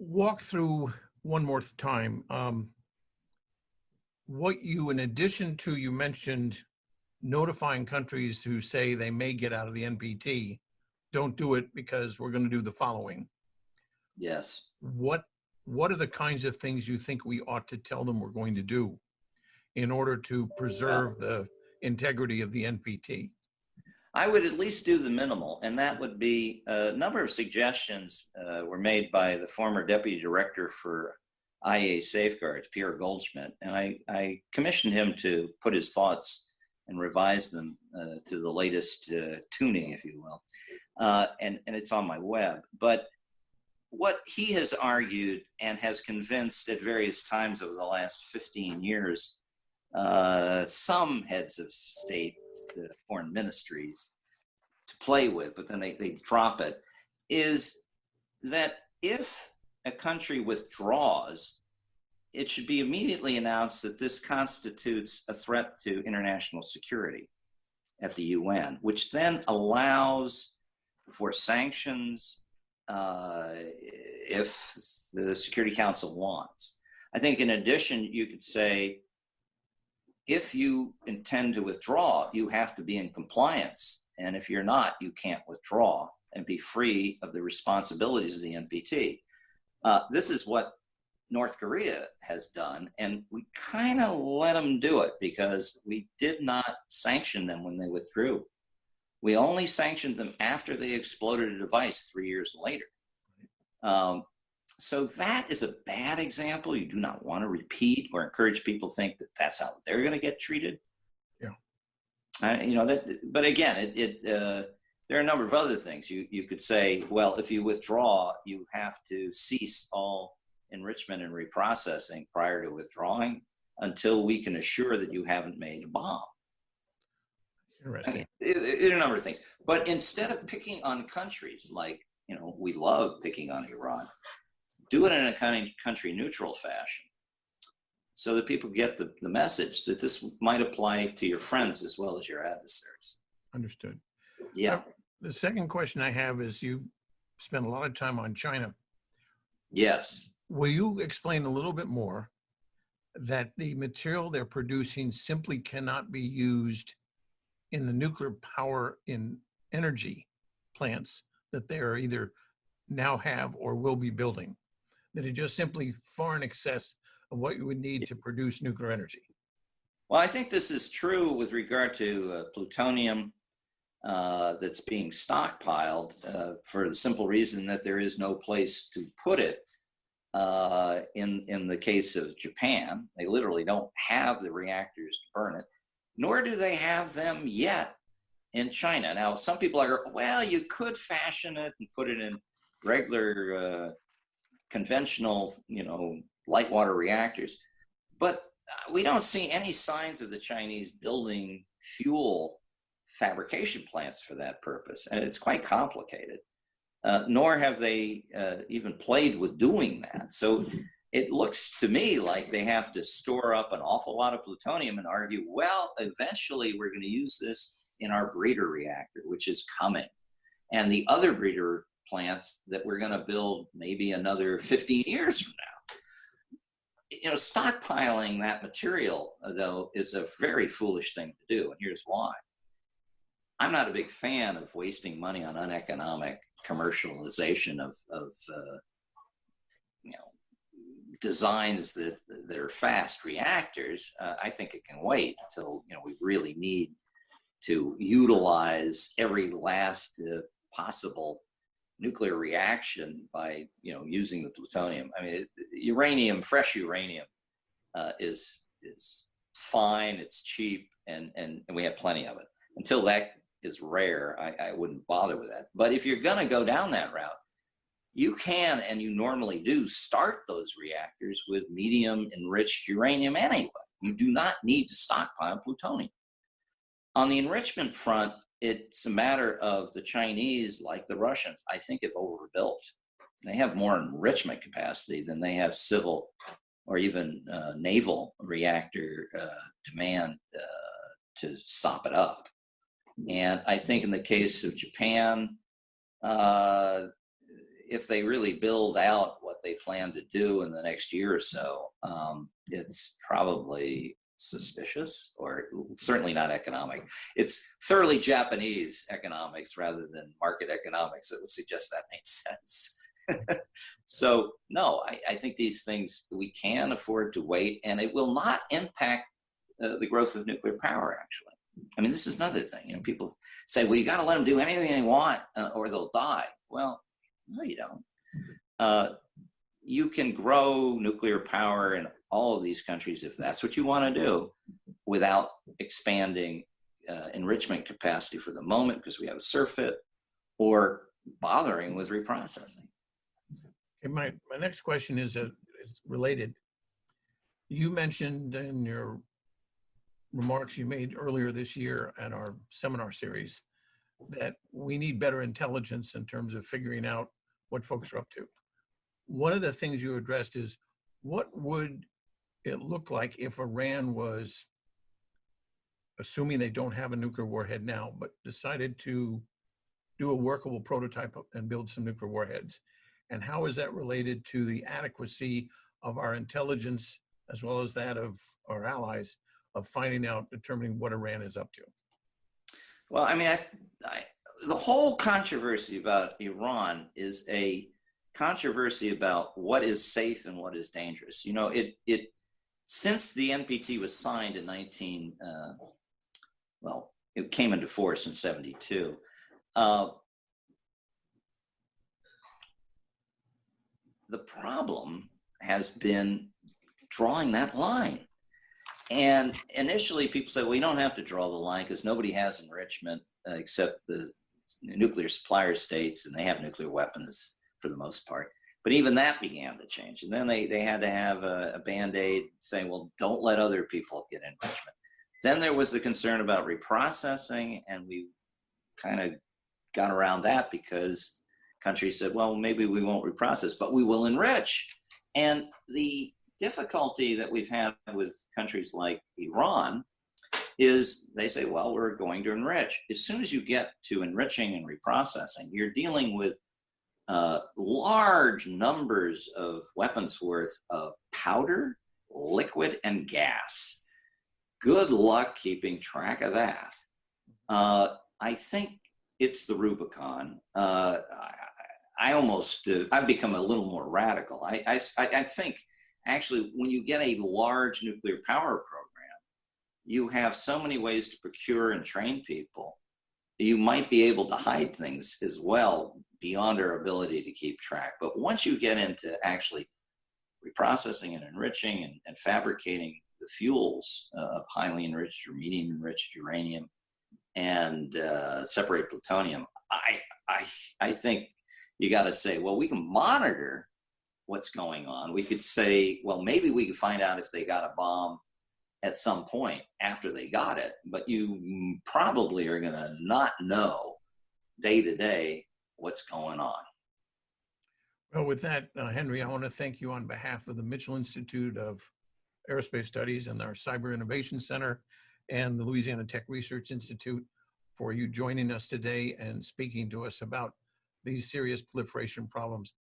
walk through one more time what you, in addition to, you mentioned notifying countries who say they may get out of the NPT, don't do it because we're going to do the following. Yes. What are the kinds of things you think we ought to tell them we're going to do in order to preserve the integrity of the NPT? I would at least do the minimal, and that would be a number of suggestions were made by the former deputy director for IA Safeguards, Pierre Goldschmidt, and I commissioned him to put his thoughts and revise them to the latest tuning, if you will, and it's on my web. But what he has argued and has convinced at various times over the last 15 years, some heads of state, the foreign ministries, to play with, but then they drop it, is that if a country withdraws, it should be immediately announced that this constitutes a threat to international security at the UN, which then allows for sanctions if the Security Council wants. I think in addition, you could say, if you intend to withdraw, you have to be in compliance. And if you're not, you can't withdraw and be free of the responsibilities of the NPT. This is what North Korea has done, and we kind of let them do it because we did not sanction them when they withdrew. We only sanctioned them after they exploded a device 3 years later. So that is a bad example. You do not want to repeat or encourage people to think that that's how they're going to get treated. Yeah. But again, there are a number of other things. You could say, well, if you withdraw, you have to cease all enrichment and reprocessing prior to withdrawing until we can assure that you haven't made a bomb. Interesting. There are a number of things. But instead of picking on countries like, we love picking on Iran, do it in a kind of country neutral fashion so that people get the message that this might apply to your friends as well as your adversaries. Understood. Yeah. The second question I have is, you've spent a lot of time on China. Yes. Will you explain a little bit more that the material they're producing simply cannot be used in the nuclear power in energy plants that they are either now have or will be building, that it just simply far in excess of what you would need to produce nuclear energy? Well, I think this is true with regard to plutonium that's being stockpiled for the simple reason that there is no place to put it. In the case of Japan, they literally don't have the reactors to burn it, nor do they have them yet in China. Now, some people are, well, you could fashion it and put it in regular conventional, light water reactors, but we don't see any signs of the Chinese building fuel fabrication plants for that purpose, and it's quite complicated. Nor have they even played with doing that. So it looks to me like they have to store up an awful lot of plutonium and argue, well, eventually we're going to use this in our breeder reactor, which is coming. And the other breeder plants that we're going to build maybe another 15 years from now. Stockpiling that material, though, is a very foolish thing to do. And here's why. I'm not a big fan of wasting money on uneconomic commercialization of designs that are fast reactors. I think it can wait until we really need to utilize every last possible nuclear reaction by using the plutonium. I mean, fresh uranium is fine, it's cheap, and we have plenty of it. Until that is rare, I wouldn't bother with that. But if you're going to go down that route, you can, and you normally do, start those reactors with medium enriched uranium anyway. You do not need to stockpile plutonium. On the enrichment front, it's a matter of the Chinese, like the Russians, I think have overbuilt. They have more enrichment capacity than they have civil or even naval reactor demand to sop it up. And I think in the case of Japan, if they really build out what they plan to do in the next year or so, it's probably suspicious, or certainly not economic. It's thoroughly Japanese economics rather than market economics that would suggest that makes sense. So no, I think these things, we can afford to wait, and it will not impact the growth of nuclear power, actually. I mean, this is another thing. You know, people say, well, you got to let them do anything they want or they'll die. Well, no, you don't. You can grow nuclear power in all of these countries if that's what you want to do, without expanding enrichment capacity for the moment because we have a surfeit, or bothering with reprocessing. Okay, my next question is related. You mentioned in your remarks you made earlier this year at our seminar series that we need better intelligence in terms of figuring out what folks are up to. One of the things you addressed is, what would it look like if Iran was, assuming they don't have a nuclear warhead now, but decided to do a workable prototype and build some nuclear warheads? And how is that related to the adequacy of our intelligence, as well as that of our allies, of finding out, determining what Iran is up to? Well, I mean, the whole controversy about Iran is a controversy about what is safe and what is dangerous. You know, since the NPT was signed in it came into force in 72. The problem has been drawing that line. And initially people said, well, you don't have to draw the line because nobody has enrichment except the nuclear supplier states, and they have nuclear weapons for the most part. But even that began to change. And then they had to have a Band-Aid saying, well, don't let other people get enrichment. Then there was the concern about reprocessing, and we kind of got around that because countries said, well, maybe we won't reprocess, but we will enrich. And the difficulty that we've had with countries like Iran is they say, well, we're going to enrich. As soon as you get to enriching and reprocessing, you're dealing with large numbers of weapons worth of powder, liquid, and gas. Good luck keeping track of that. I think it's the Rubicon. I've become a little more radical. I think actually when you get a large nuclear power program, you have so many ways to procure and train people. You might be able to hide things as well beyond our ability to keep track. But once you get into actually reprocessing and enriching and fabricating the fuels of highly enriched or medium enriched uranium and separate plutonium, I think you got to say, well, we can monitor what's going on. We could say, well, maybe we could find out if they got a bomb at some point after they got it, but you probably are going to not know day to day what's going on. Well, with that, Henry, I want to thank you on behalf of the Mitchell Institute of Aerospace Studies and our Cyber Innovation Center and the Louisiana Tech Research Institute for you joining us today and speaking to us about these serious proliferation problems.